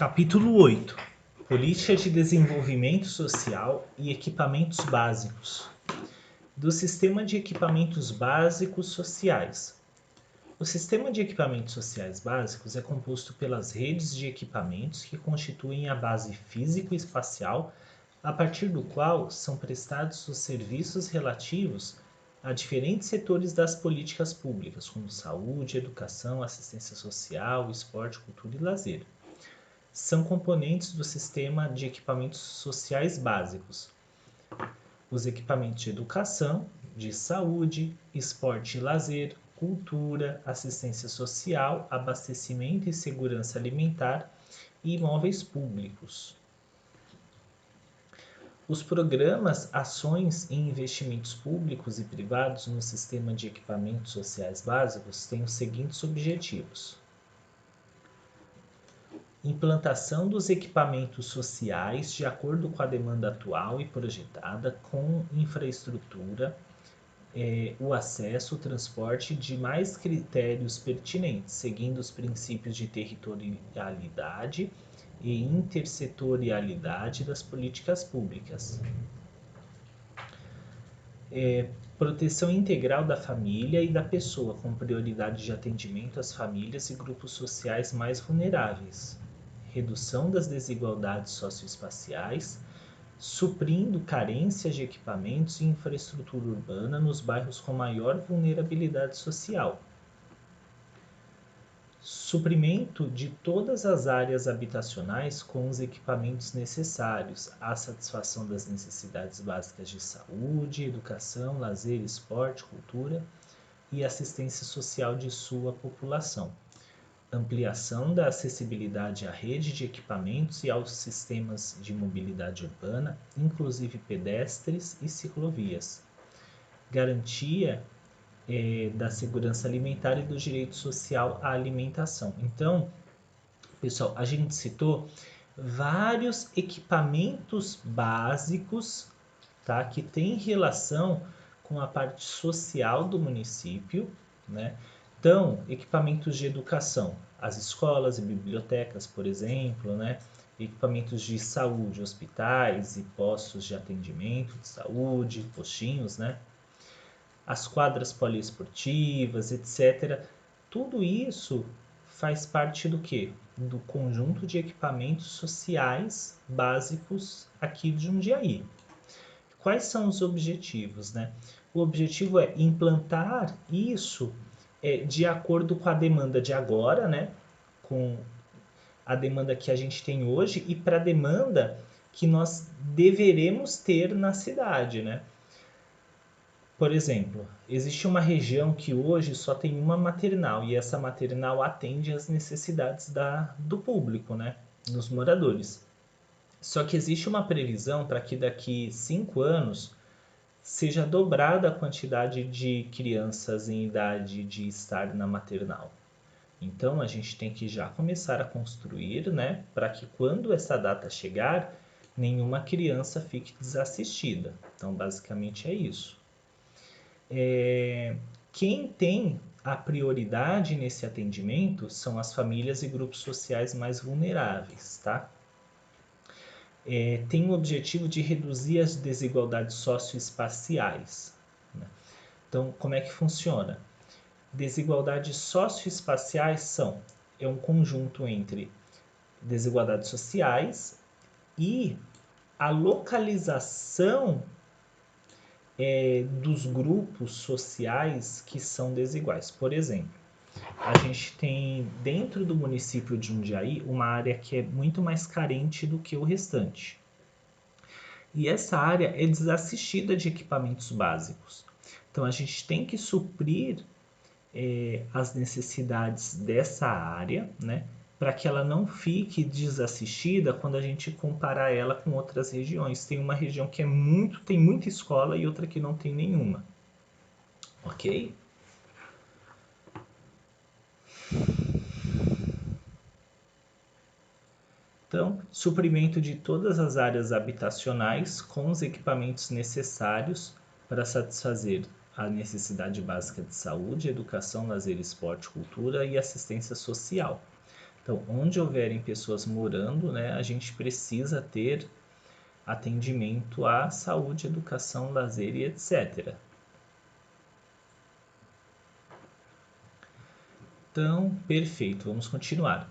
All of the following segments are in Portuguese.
Capítulo 8. Política de Desenvolvimento Social e Equipamentos Básicos. Do Sistema de Equipamentos Básicos Sociais. O Sistema de Equipamentos Sociais Básicos é composto pelas redes de equipamentos que constituem a base físico-espacial a partir do qual são prestados os serviços relativos a diferentes setores das políticas públicas, como saúde, educação, assistência social, esporte, cultura e lazer. São componentes do sistema de equipamentos sociais básicos. Os equipamentos de educação, de saúde, esporte e lazer, cultura, assistência social, abastecimento e segurança alimentar e imóveis públicos. Os programas, ações e investimentos públicos e privados no sistema de equipamentos sociais básicos têm os seguintes objetivos: implantação dos equipamentos sociais de acordo com a demanda atual e projetada, com infraestrutura, o acesso, o transporte de mais critérios pertinentes, seguindo os princípios de territorialidade e intersetorialidade das políticas públicas. Proteção integral da família e da pessoa, com prioridade de atendimento às famílias e grupos sociais mais vulneráveis. Redução das desigualdades socioespaciais, suprindo carências de equipamentos e infraestrutura urbana nos bairros com maior vulnerabilidade social. Suprimento de todas as áreas habitacionais com os equipamentos necessários à satisfação das necessidades básicas de saúde, educação, lazer, esporte, cultura e assistência social de sua população. Ampliação da acessibilidade à rede de equipamentos e aos sistemas de mobilidade urbana, inclusive pedestres e ciclovias. Garantia da segurança alimentar e do direito social à alimentação. Então, pessoal, a gente citou vários equipamentos básicos, tá, que tem relação com a parte social do município, né? Então, equipamentos de educação, as escolas e bibliotecas, por exemplo, né? Equipamentos de saúde, hospitais e postos de atendimento de saúde, postinhos, né? As quadras poliesportivas, etc. Tudo isso faz parte do quê? Do conjunto de equipamentos sociais básicos aqui de Jundiaí. Quais são os objetivos, né? O objetivo é implantar isso de acordo com a demanda de agora, né? Com a demanda que a gente tem hoje e para a demanda que nós deveremos ter na cidade, né? Por exemplo, existe uma região que hoje só tem uma maternal e essa maternal atende às necessidades do público, né? Dos moradores. Só que existe uma previsão para que daqui 5 anos seja dobrada a quantidade de crianças em idade de estar na maternal. Então, a gente tem que já começar a construir, né, para que quando essa data chegar, nenhuma criança fique desassistida. Então, basicamente é isso. Quem tem a prioridade nesse atendimento são as famílias e grupos sociais mais vulneráveis, tá? Tem o objetivo de reduzir as desigualdades socioespaciais, né? Então, como é que funciona? Desigualdades socioespaciais é um conjunto entre desigualdades sociais e a localização dos grupos sociais que são desiguais. Por exemplo, a gente tem dentro do município de Jundiaí uma área que é muito mais carente do que o restante. E essa área é desassistida de equipamentos básicos. Então a gente tem que suprir as necessidades dessa área, né, para que ela não fique desassistida quando a gente comparar ela com outras regiões. Tem uma região que tem muita escola e outra que não tem nenhuma. Ok? Então, suprimento de todas as áreas habitacionais com os equipamentos necessários para satisfazer a necessidade básica de saúde, educação, lazer, esporte, cultura e assistência social. Então, onde houverem pessoas morando, né, a gente precisa ter atendimento à saúde, educação, lazer e etc. Então, perfeito, vamos continuar.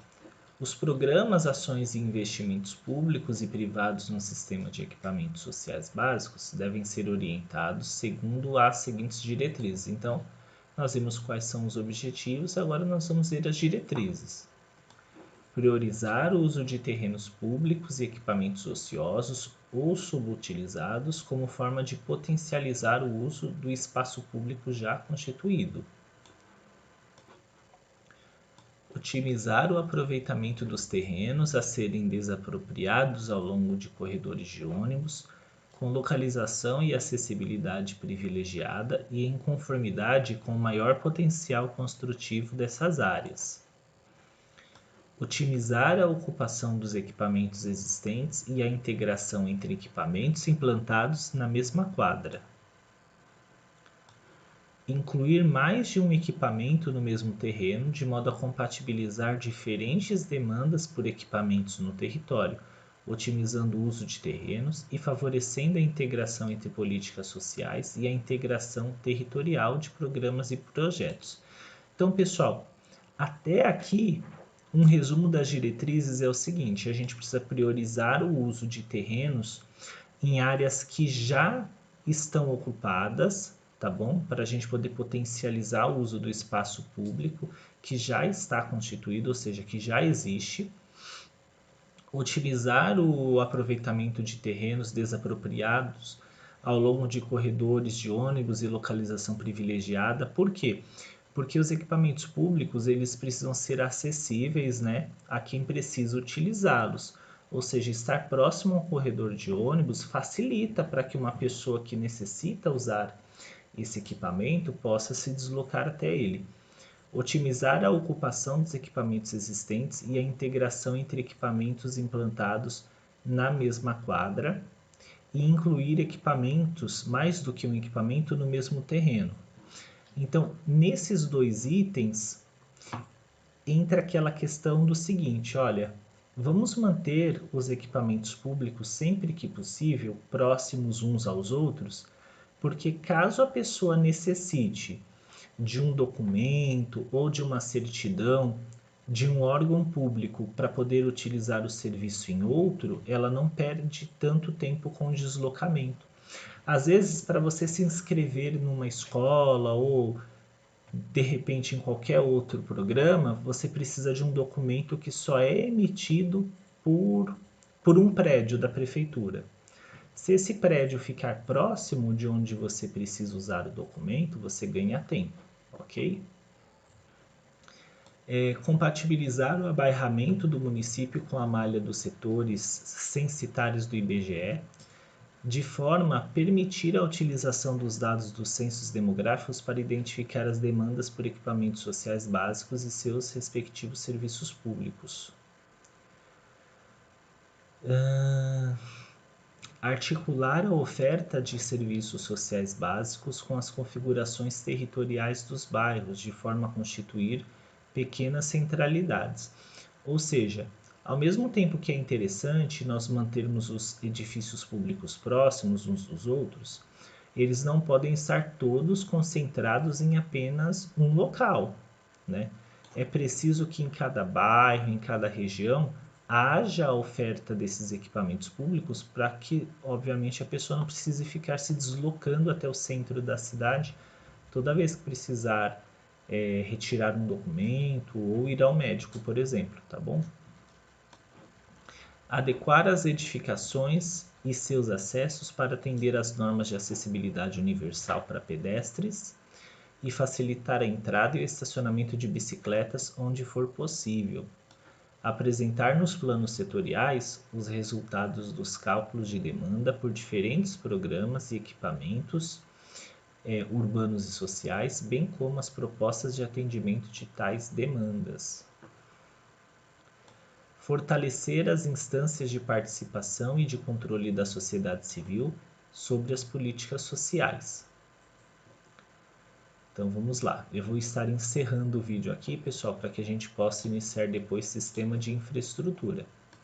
Os programas, ações e investimentos públicos e privados no sistema de equipamentos sociais básicos devem ser orientados segundo as seguintes diretrizes. Então, nós vimos quais são os objetivos, agora nós vamos ver as diretrizes. Priorizar o uso de terrenos públicos e equipamentos ociosos ou subutilizados como forma de potencializar o uso do espaço público já constituído. Otimizar o aproveitamento dos terrenos a serem desapropriados ao longo de corredores de ônibus, com localização e acessibilidade privilegiada e em conformidade com o maior potencial construtivo dessas áreas. Otimizar a ocupação dos equipamentos existentes e a integração entre equipamentos implantados na mesma quadra. Incluir mais de um equipamento no mesmo terreno, de modo a compatibilizar diferentes demandas por equipamentos no território, otimizando o uso de terrenos e favorecendo a integração entre políticas sociais e a integração territorial de programas e projetos. Então, pessoal, até aqui, um resumo das diretrizes é o seguinte: a gente precisa priorizar o uso de terrenos em áreas que já estão ocupadas, tá bom? Para a gente poder potencializar o uso do espaço público que já está constituído, ou seja, que já existe. Otimizar o aproveitamento de terrenos desapropriados ao longo de corredores de ônibus e localização privilegiada. Por quê? Porque os equipamentos públicos eles precisam ser acessíveis, né, a quem precisa utilizá-los. Ou seja, estar próximo ao corredor de ônibus facilita para que uma pessoa que necessita usar esse equipamento possa se deslocar até ele. Otimizar a ocupação dos equipamentos existentes e a integração entre equipamentos implantados na mesma quadra e incluir equipamentos, mais do que um equipamento, no mesmo terreno. Então, nesses dois itens, entra aquela questão do seguinte: olha, vamos manter os equipamentos públicos sempre que possível próximos uns aos outros, porque caso a pessoa necessite de um documento ou de uma certidão de um órgão público para poder utilizar o serviço em outro, ela não perde tanto tempo com o deslocamento. Às vezes, para você se inscrever numa escola ou de repente em qualquer outro programa, você precisa de um documento que só é emitido por um prédio da prefeitura. Se esse prédio ficar próximo de onde você precisa usar o documento, você ganha tempo, ok? Compatibilizar o abairramento do município com a malha dos setores censitários do IBGE, de forma a permitir a utilização dos dados dos censos demográficos para identificar as demandas por equipamentos sociais básicos e seus respectivos serviços públicos. Articular a oferta de serviços sociais básicos com as configurações territoriais dos bairros, de forma a constituir pequenas centralidades. Ou seja, ao mesmo tempo que é interessante nós mantermos os edifícios públicos próximos uns dos outros, eles não podem estar todos concentrados em apenas um local, né? É preciso que em cada bairro, em cada região, haja a oferta desses equipamentos públicos para que, obviamente, a pessoa não precise ficar se deslocando até o centro da cidade toda vez que precisar retirar um documento ou ir ao médico, por exemplo, tá bom? Adequar as edificações e seus acessos para atender às normas de acessibilidade universal para pedestres e facilitar a entrada e o estacionamento de bicicletas onde for possível. Apresentar nos planos setoriais os resultados dos cálculos de demanda por diferentes programas e equipamentos urbanos e sociais, bem como as propostas de atendimento de tais demandas. Fortalecer as instâncias de participação e de controle da sociedade civil sobre as políticas sociais. Então vamos lá, eu vou estar encerrando o vídeo aqui, pessoal, para que a gente possa iniciar depois sistema de infraestrutura.